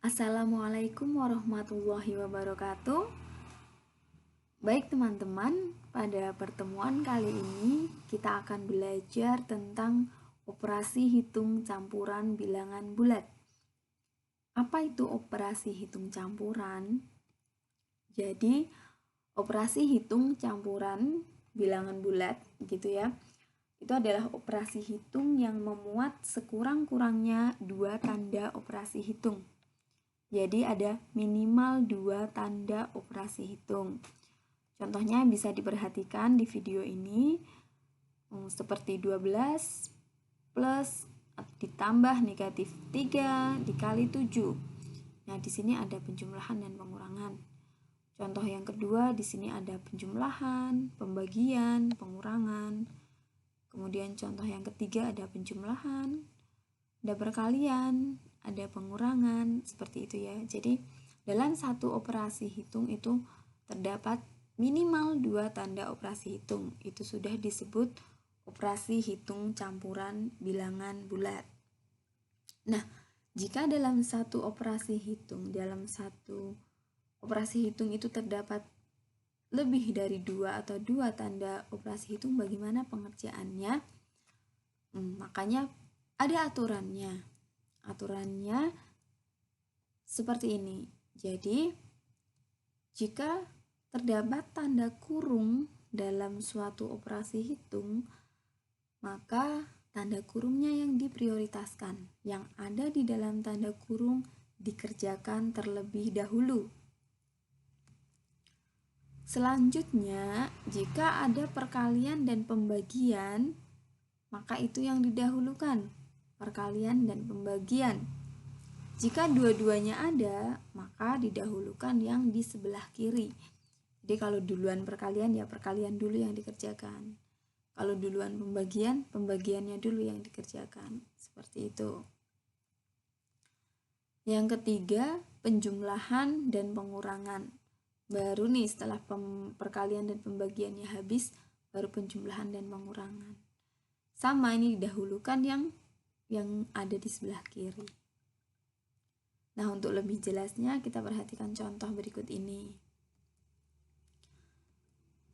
Assalamualaikum warahmatullahi wabarakatuh. Baik teman-teman, pada pertemuan kali ini kita akan belajar tentang operasi hitung campuran bilangan bulat. Apa itu operasi hitung campuran? Jadi, operasi hitung campuran bilangan bulat gitu ya. Itu adalah operasi hitung yang memuat sekurang-kurangnya dua tanda operasi hitung. Jadi ada minimal 2 tanda operasi hitung. Contohnya bisa diperhatikan di video ini seperti 12 plus ditambah negatif 3 dikali 7. Nah, di sini ada penjumlahan dan pengurangan. Contoh yang kedua, di sini ada penjumlahan, pembagian, pengurangan. Kemudian contoh yang ketiga ada penjumlahan, ada perkalian, ada pengurangan, seperti itu ya. Jadi dalam satu operasi hitung itu terdapat minimal 2 tanda operasi hitung. Itu sudah disebut operasi hitung campuran bilangan bulat. Nah, jika dalam satu operasi hitung itu terdapat lebih dari 2 atau 2 tanda operasi hitung, bagaimana pengerjaannya? Makanya ada aturannya. Aturannya seperti ini. Jadi, jika terdapat tanda kurung dalam suatu operasi hitung, maka tanda kurungnya yang diprioritaskan. Yang ada di dalam tanda kurung dikerjakan terlebih dahulu. Selanjutnya, jika ada perkalian dan pembagian, maka itu yang didahulukan, perkalian dan pembagian. Jika dua-duanya ada, maka didahulukan yang di sebelah kiri. Jadi kalau duluan perkalian, ya perkalian dulu yang dikerjakan. Kalau duluan pembagian, pembagiannya dulu yang dikerjakan. Seperti itu. Yang ketiga, penjumlahan dan pengurangan. Baru nih setelah perkalian dan pembagiannya habis, baru penjumlahan dan pengurangan. Sama, ini didahulukan yang ada di sebelah kiri. Nah, untuk lebih jelasnya kita perhatikan contoh berikut ini.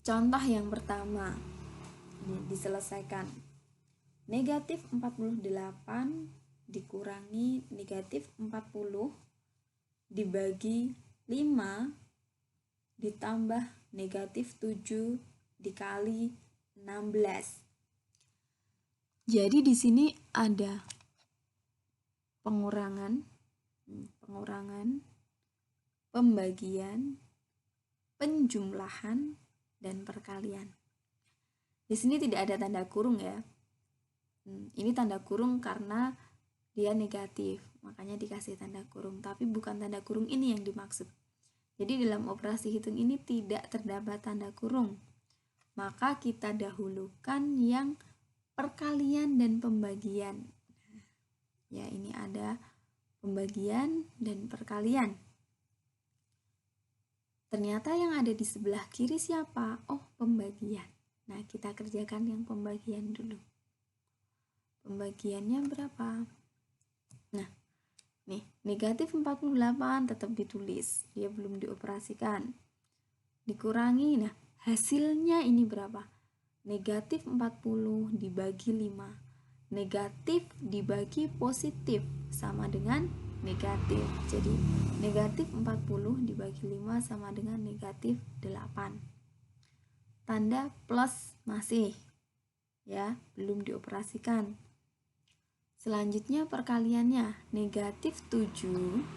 Contoh yang pertama, ini diselesaikan. Negatif 48 dikurangi negatif 40 dibagi 5 ditambah negatif 7 dikali 16. Jadi di sini ada pengurangan, pembagian, penjumlahan, dan perkalian. Di sini tidak ada tanda kurung ya. Ini tanda kurung karena dia negatif, makanya dikasih tanda kurung. Tapi bukan tanda kurung ini yang dimaksud. Jadi dalam operasi hitung ini tidak terdapat tanda kurung. Maka kita dahulukan yang perkalian dan pembagian. Ya, ini ada pembagian dan perkalian. Ternyata yang ada di sebelah kiri siapa? Oh, pembagian. Nah, kita kerjakan yang pembagian dulu. Pembagiannya berapa? Nah, nih, negatif 48 tetap ditulis. Dia belum dioperasikan. Dikurangi, nah, hasilnya ini berapa? Negatif 40 dibagi 5. Negatif dibagi positif sama dengan negatif. Jadi negatif 40 dibagi 5 sama dengan negatif 8. Tanda plus masih ya, belum dioperasikan. Selanjutnya perkaliannya, negatif 7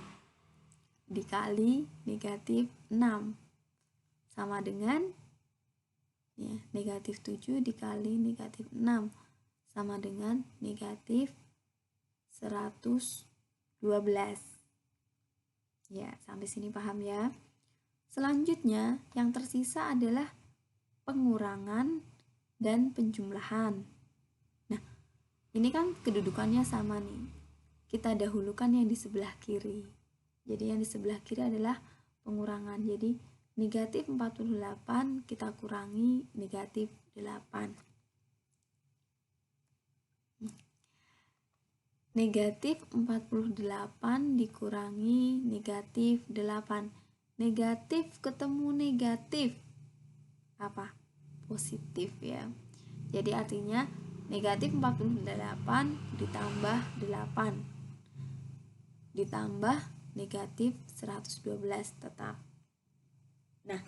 dikali negatif 6 sama dengan ya, negatif 7 dikali negatif 6 sama dengan negatif 112. Ya, sampai sini paham ya. Selanjutnya, yang tersisa adalah pengurangan dan penjumlahan. Nah, ini kan kedudukannya sama nih. Kita dahulukan yang di sebelah kiri. Jadi yang di sebelah kiri adalah pengurangan. Jadi negatif 48 kita kurangi negatif 8. Negatif 48 dikurangi negatif 8. Negatif ketemu negatif. Apa? Positif ya. Jadi artinya negatif 48 ditambah 8 ditambah negatif 112 tetap. Nah,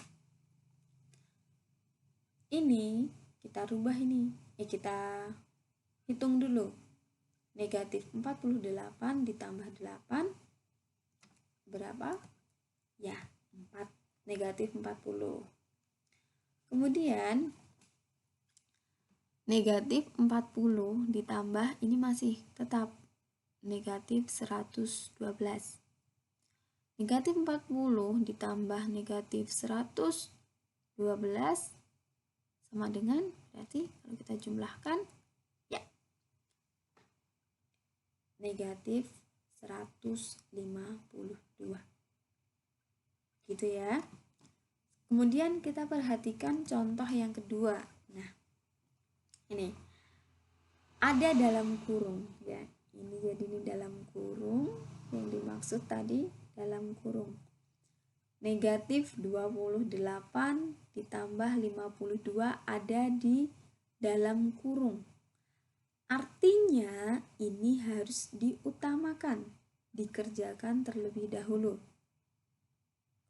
ini kita rubah ini. Kita hitung dulu. Negatif 48 ditambah 8 berapa? Ya, 4. Negatif 40. Kemudian negatif 40 ditambah ini masih tetap negatif 112. Negatif 40 ditambah negatif 112 sama dengan, berarti kalau kita jumlahkan ya negatif 152 gitu ya. Kemudian kita perhatikan contoh yang kedua. Nah, ini ada dalam kurung ya. Ini jadi ini dalam kurung, yang dimaksud tadi dalam kurung. Negatif 28 ditambah 52 ada di dalam kurung. Artinya ini harus diutamakan, dikerjakan terlebih dahulu.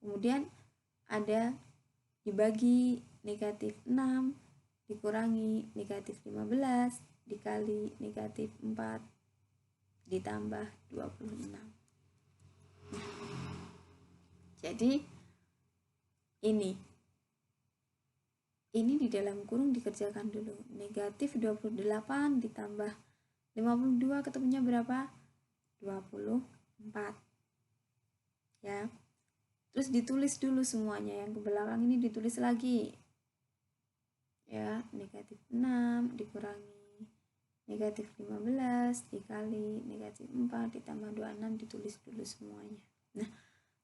Kemudian ada dibagi negatif 6 dikurangi negatif 15 dikali negatif 4 ditambah 26. Jadi ini di dalam kurung dikerjakan dulu. Negatif 28 ditambah 52 ketemunya berapa? 24. Ya. Terus ditulis dulu semuanya, yang ke belakang ini ditulis lagi. Ya, negatif 6 dikurangi negatif 15 dikali negatif 4 ditambah 26 ditulis dulu semuanya. Nah,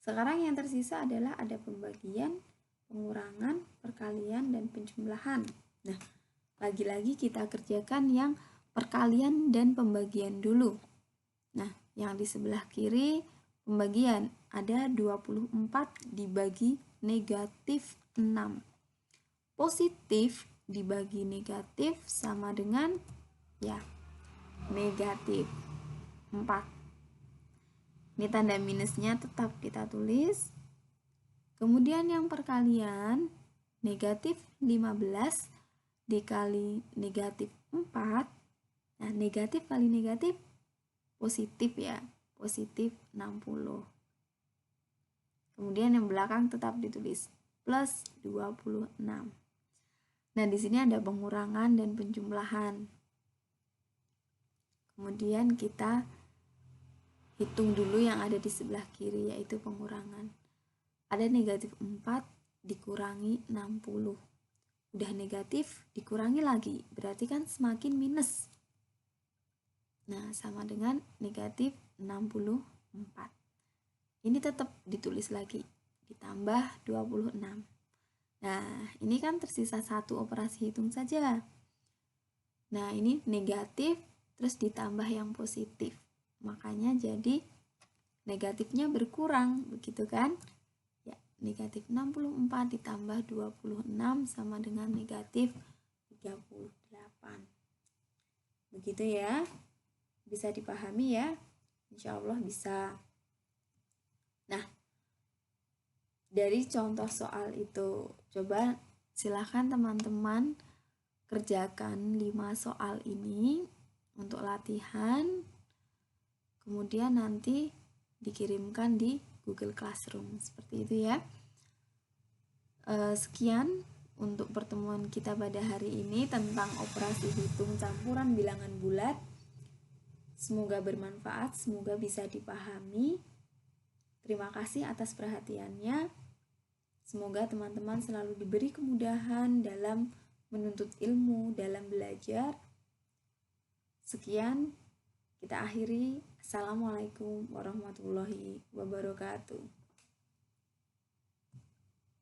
sekarang yang tersisa adalah ada pembagian, pengurangan, perkalian, dan penjumlahan. Nah, lagi-lagi kita kerjakan yang perkalian dan pembagian dulu. Nah, yang di sebelah kiri pembagian ada 24 dibagi negatif 6. Positif dibagi negatif sama dengan ya negatif 4. Ini tanda minusnya tetap kita tulis. Kemudian yang perkalian negatif 15 dikali negatif 4. Nah, negatif kali negatif positif ya, positif 60. Kemudian yang belakang tetap ditulis plus 26. Nah, di sini ada pengurangan dan penjumlahan. Kemudian kita hitung dulu yang ada di sebelah kiri, yaitu pengurangan. Ada negatif 4 dikurangi 60. Udah negatif dikurangi lagi, berarti kan semakin minus. Nah, sama dengan negatif 64. Ini tetap ditulis lagi, ditambah 26. Nah, ini kan tersisa satu operasi hitung saja. Nah, ini negatif, terus ditambah yang positif. Makanya jadi negatifnya berkurang, begitu kan? Ya, negatif 64 ditambah 26 sama dengan negatif 38. Begitu ya. Bisa dipahami ya? Insya Allah bisa. Nah, dari contoh soal itu, coba silahkan teman-teman kerjakan 5 soal ini untuk latihan. Kemudian nanti dikirimkan di Google Classroom, seperti itu ya. Sekian untuk pertemuan kita pada hari ini tentang operasi hitung campuran bilangan bulat. Semoga bermanfaat, semoga bisa dipahami. Terima kasih atas perhatiannya. Semoga teman-teman selalu diberi kemudahan dalam menuntut ilmu, dalam belajar. Sekian, kita akhiri. Assalamualaikum warahmatullahi wabarakatuh.